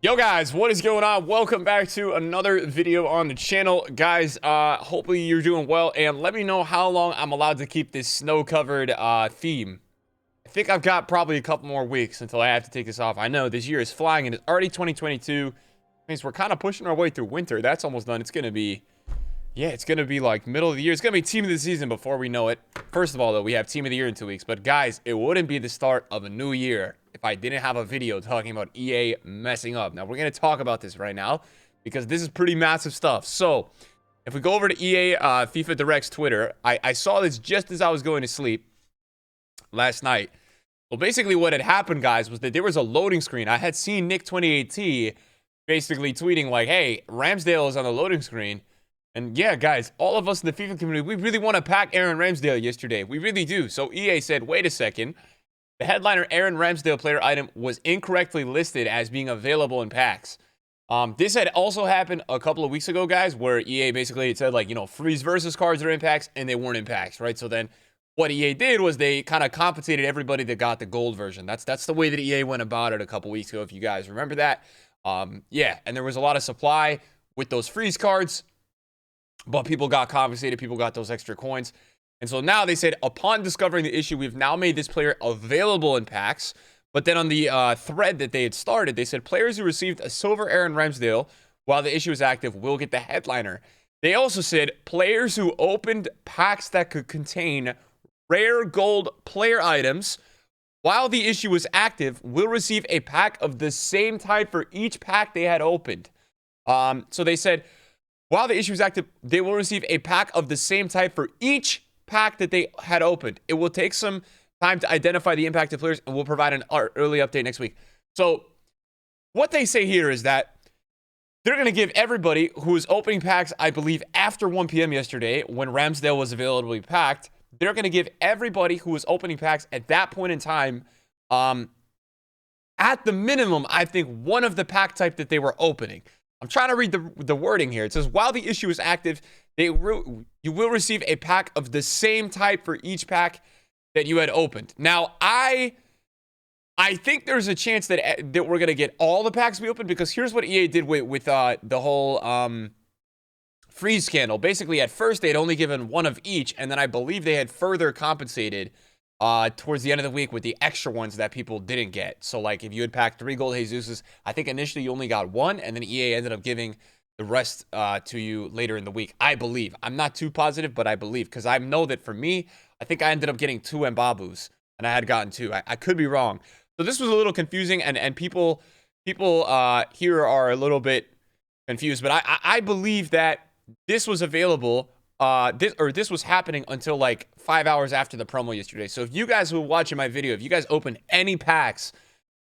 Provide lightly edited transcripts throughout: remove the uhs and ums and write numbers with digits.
Yo guys, what is going on? Welcome back to another video on the channel. Guys, hopefully you're doing well, and let me know how long I'm allowed to keep this snow-covered theme. I think I've got probably a couple more weeks until I have to take this off. I know this year is flying and it's already 2022. Means we're kind of pushing our way through winter. That's almost done. It's gonna be, yeah, it's gonna be like middle of the year. It's gonna be team of the season before we know it. First of all, though, we have team of the year in 2 weeks. But guys, it wouldn't be the start of a new year if I didn't have a video talking about EA messing up. Now, we're going to talk about this right now because this is pretty massive stuff. So, if we go over to EA FIFA Direct's Twitter, I saw this just as I was going to sleep last night. Well, basically what had happened, guys, was that there was a loading screen. I had seen Nick28T basically tweeting like, hey, Ramsdale is on the loading screen. And yeah, guys, all of us in the FIFA community, we really want to pack Aaron Ramsdale yesterday. We really do. So EA said, wait a second. The headliner Aaron Ramsdale player item was incorrectly listed as being available in packs. This had also happened a couple of weeks ago, guys, where EA basically said, like, you know, freeze versus cards are in packs, and they weren't in packs, right? So then what EA did was they kind of compensated everybody that got the gold version. That's the way that EA went about it a couple weeks ago, if you guys remember that. Yeah, and there was a lot of supply with those freeze cards, but people got compensated. People got those extra coins. And so now they said, upon discovering the issue, we've now made this player available in packs. But then on the thread that they had started, they said players who received a silver Aaron Ramsdale while the issue is active will get the headliner. They also said players who opened packs that could contain rare gold player items while the issue was active will receive a pack of the same type for each pack they had opened. So they said, while the issue is active, they will receive a pack of the same type for each pack that they had opened. It will take some time to identify the impacted players, and we'll provide an early update next week. So what they say here is that they're going to give everybody who is opening packs, I believe, after 1 p.m. yesterday, when Ramsdale was available to be packed, they're going to give everybody who was opening packs at that point in time, at the minimum, I think, one of the pack type that they were opening. I'm trying to read the wording here. It says, while the issue is active, you will receive a pack of the same type for each pack that you had opened. Now, I think there's a chance that we're going to get all the packs we opened, because here's what EA did with the whole freeze scandal. Basically, at first, they had only given one of each, and then I believe they had further compensated towards the end of the week with the extra ones that people didn't get. So, like, if you had packed 3 gold Jesuses, I think initially you only got 1, and then EA ended up giving the rest to you later in the week. I believe. I'm not too positive, but I believe, because I know that for me, I think I ended up getting 2 Mbabus, and I had gotten 2. I could be wrong. So this was a little confusing, and people here are a little bit confused, but I believe that this was available. This was happening until like 5 hours after the promo yesterday. So if you guys who were watching my video, if you guys opened any packs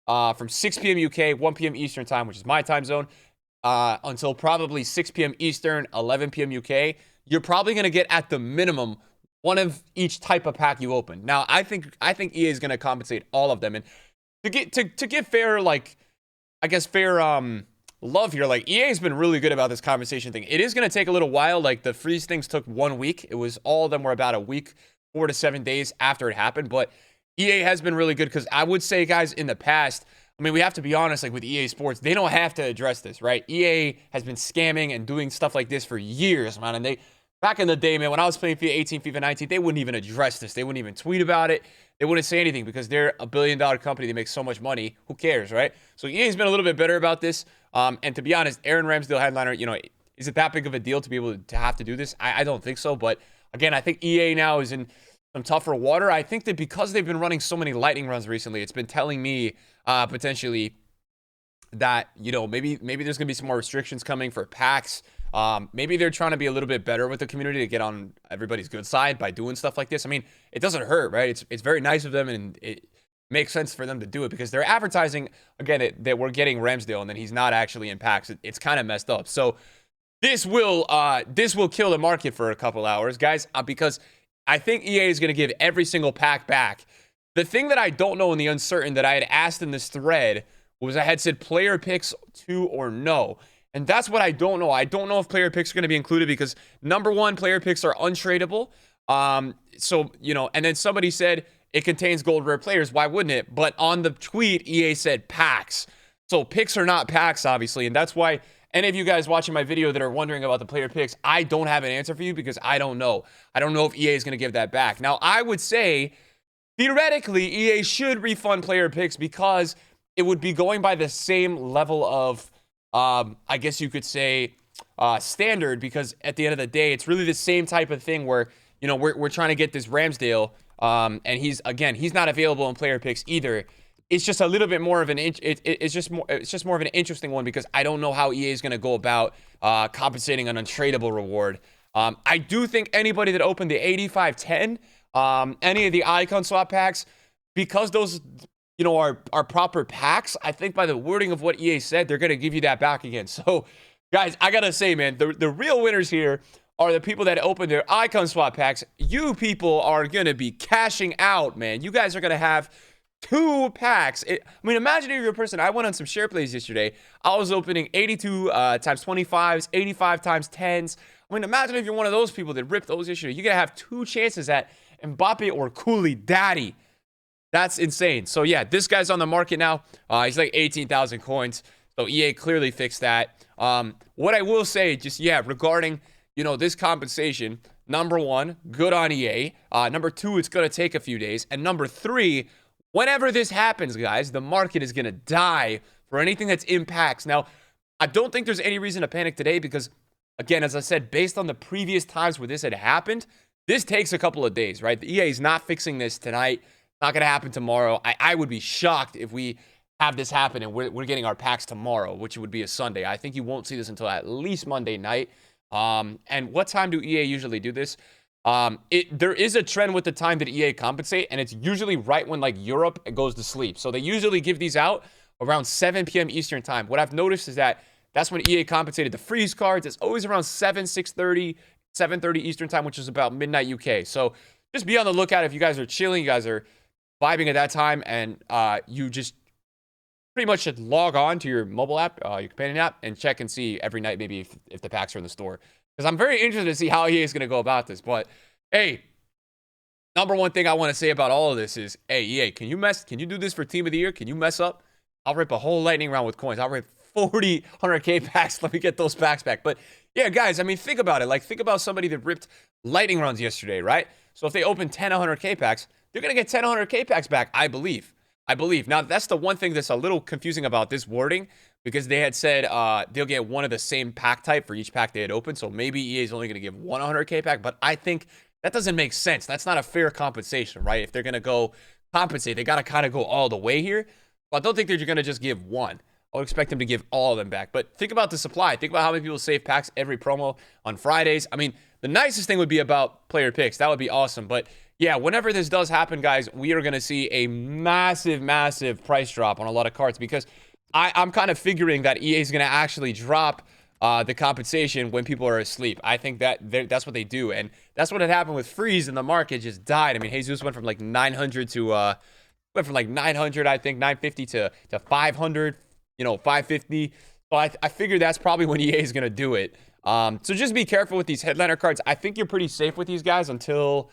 from 6 p.m. UK, 1 p.m. Eastern time, which is my time zone, until probably 6 p.m. Eastern, 11 p.m. UK, you're probably going to get at the minimum one of each type of pack you open. Now, I think EA is going to compensate all of them, and to get fair, like, I guess fair love here, like, EA has been really good about this conversation thing. It is going to take a little while. Like, the freeze things took 1 week. It was, all of them were about a week, 4 to 7 days after it happened. But EA has been really good, because I would say, guys, in the past, I mean, we have to be honest, like with EA Sports, they don't have to address this, right? EA has been scamming and doing stuff like this for years, man. And they, back in the day, man, when I was playing FIFA 18, FIFA 19, they wouldn't even address this. They wouldn't even tweet about it. They wouldn't say anything, because they're a billion-dollar company. They make so much money. Who cares, right? So EA's been a little bit better about this. And to be honest, Aaron Ramsdale headliner, you know, is it that big of a deal to be able to have to do this? I don't think so. But again, I think EA now is in some tougher water. I think that because they've been running so many lightning runs recently, it's been telling me potentially that, you know, maybe there's gonna be some more restrictions coming for packs. Maybe they're trying to be a little bit better with the community to get on everybody's good side by doing stuff like this. I mean, it doesn't hurt, right? It's very nice of them, and it makes sense for them to do it, because they're advertising, again, that we're getting Ramsdale and then he's not actually in packs. It's kind of messed up. So this will kill the market for a couple hours, guys, because I think EA is going to give every single pack back. The thing that I don't know, in the uncertain, that I had asked in this thread was, I had said player picks 2 or no. And that's what I don't know. I don't know if player picks are going to be included, because number one, player picks are untradeable. So, you know, and then somebody said it contains gold rare players. Why wouldn't it? But on the tweet, EA said packs. So picks are not packs, obviously. And that's why any of you guys watching my video that are wondering about the player picks, I don't have an answer for you because I don't know. I don't know if EA is going to give that back. Now, I would say, theoretically, EA should refund player picks because it would be going by the same level of, I guess you could say, standard, because at the end of the day, it's really the same type of thing where, we're trying to get this Ramsdale, and he's not available in player picks either. It's just a little bit more of it's just more of an interesting one because I don't know how EA is going to go about compensating an untradeable reward. I do think anybody that opened the 8510, any of the icon swap packs, because those are proper packs, I think by the wording of what EA said, they're going to give you that back again. So guys, I gotta say, man, the real winners here are the people that open their icon swap packs. You people are gonna be cashing out, man. You guys are gonna have 2 packs. Imagine if you're a person. I went on some share plays yesterday. I was opening 82 times 25s, 85 times 10s. Imagine if you're one of those people that ripped those yesterday. You're gonna have 2 chances at Mbappe or Cooley Daddy. That's insane. So yeah, this guy's on the market now. He's like 18,000 coins. So EA clearly fixed that. What I will say, regarding this compensation. Number 1, good on EA. Number 2, it's gonna take a few days. And number 3, whenever this happens, guys, the market is going to die for anything that's impacts. Now, I don't think there's any reason to panic today because, again, as I said, based on the previous times where this had happened, this takes a couple of days, right? The EA is not fixing this tonight. Not going to happen tomorrow. I would be shocked if we have this happen and we're getting our packs tomorrow, which would be a Sunday. I think you won't see this until at least Monday night. And what time do EA usually do this? There is a trend with the time that EA compensate, and it's usually right when like Europe goes to sleep. So they usually give these out around 7 p.m. Eastern time. What I've noticed is that's when EA compensated the freeze cards. It's always around 6:30, 7:30 Eastern time, which is about midnight UK. So just be on the lookout if you guys are chilling, you guys are vibing at that time, and you just pretty much should log on to your mobile app, your companion app, and check and see every night maybe if the packs are in the store. Because I'm very interested to see how EA is going to go about this. But, hey, number one thing I want to say about all of this is, hey, EA, can you do this for Team of the Year? Can you mess up? I'll rip a whole lightning round with coins. I'll rip 40 100K packs. Let me get those packs back. But, yeah, guys, think about it. Like, think about somebody that ripped lightning rounds yesterday, right? So if they open 10 100K packs, they're going to get 10 100K packs back, I believe. Now, that's the one thing that's a little confusing about this wording, because they had said they'll get one of the same pack type for each pack they had opened. So maybe EA is only going to give one 100K pack, but I think that doesn't make sense. That's not a fair compensation, right? If they're going to go compensate, they got to kind of go all the way here. But I don't think they're going to just give one. I would expect them to give all of them back. But think about the supply. Think about how many people save packs every promo on Fridays. The nicest thing would be about player picks. That would be awesome. But yeah, whenever this does happen, guys, we are going to see a massive, massive price drop on a lot of cards, because I'm kind of figuring that EA is going to actually drop the compensation when people are asleep. I think that's what they do. And that's what had happened with Freeze, and the market just died. Jesus went from like 900 to, I think, 950 to 500, 550. So I figured that's probably when EA is going to do it. So just be careful with these headliner cards. I think you're pretty safe with these guys until,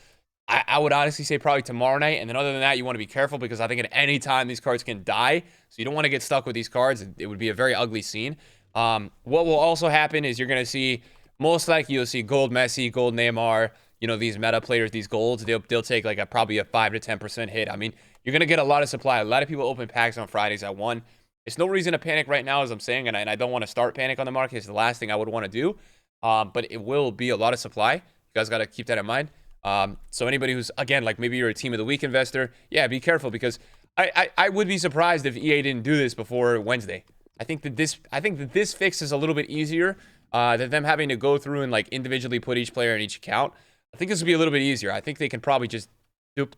I would honestly say, probably tomorrow night. And then other than that, you want to be careful, because I think at any time these cards can die. So you don't want to get stuck with these cards. It would be a very ugly scene. What will also happen is you're going to see, most likely you'll see gold Messi, gold Neymar, these meta players, these golds, they'll take like probably a 5 to 10% hit. You're going to get a lot of supply. A lot of people open packs on Fridays at 1. It's no reason to panic right now, as I'm saying, and I don't want to start panic on the market. It's the last thing I would want to do. But it will be a lot of supply. You guys got to keep that in mind. So anybody who's, again, like maybe you're a Team of the Week investor, yeah, be careful, because I would be surprised if EA didn't do this before Wednesday. I think that this fix is a little bit easier than them having to go through and like individually put each player in each account. I think this would be a little bit easier. I think they can probably just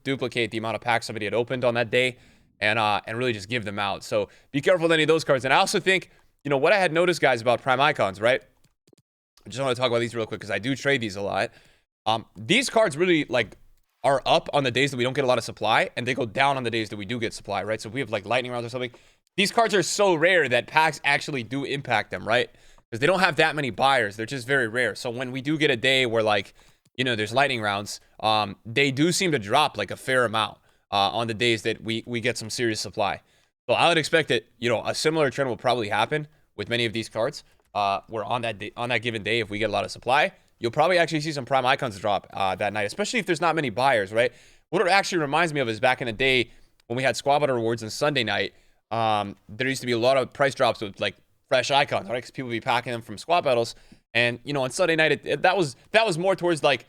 duplicate the amount of packs somebody had opened on that day, and really just give them out. So be careful with any of those cards. And I also think, what I had noticed, guys, about Prime Icons, right? I just want to talk about these real quick, because I do trade these a lot. These cards really like are up on the days that we don't get a lot of supply, and they go down on the days that we do get supply, right? So if we have like lightning rounds or something, these cards are so rare that packs actually do impact them, right? Because they don't have that many buyers. They're just very rare. So when we do get a day where like, there's lightning rounds, they do seem to drop like a fair amount on the days that we get some serious supply. So I would expect that, a similar trend will probably happen with many of these cards. Where on that given day, if we get a lot of supply, you'll probably actually see some prime icons drop that night, especially if there's not many buyers, right? What it actually reminds me of is back in the day when we had squad battle rewards on Sunday night. There used to be a lot of price drops with like fresh icons, right? Because people would be packing them from squad battles, and on Sunday night, that was more towards like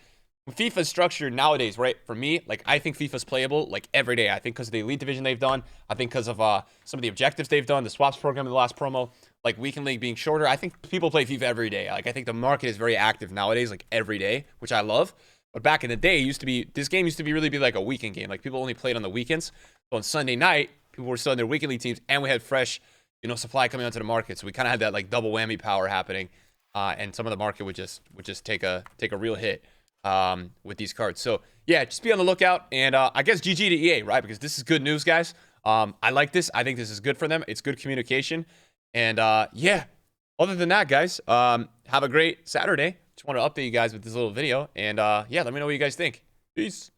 FIFA's structured nowadays, right? For me, like I think FIFA's playable like every day. I think because of the elite division they've done, I think because of some of the objectives they've done, the swaps program in the last promo, like weekend league being shorter. I think people play FIFA every day. Like I think the market is very active nowadays, like every day, which I love. But back in the day, this game used to really be like a weekend game. Like people only played on the weekends. So on Sunday night, people were still in their weekend league teams, and we had fresh, supply coming onto the market. So we kind of had that like double whammy power happening, and some of the market would just take a real hit with these cards. So yeah, just be on the lookout, and I guess GG to EA, right? Because this is good news, guys. I like this. I think this is good for them. It's good communication, and yeah. Other than that, guys, have a great Saturday. Just want to update you guys with this little video, and yeah, let me know what you guys think. Peace.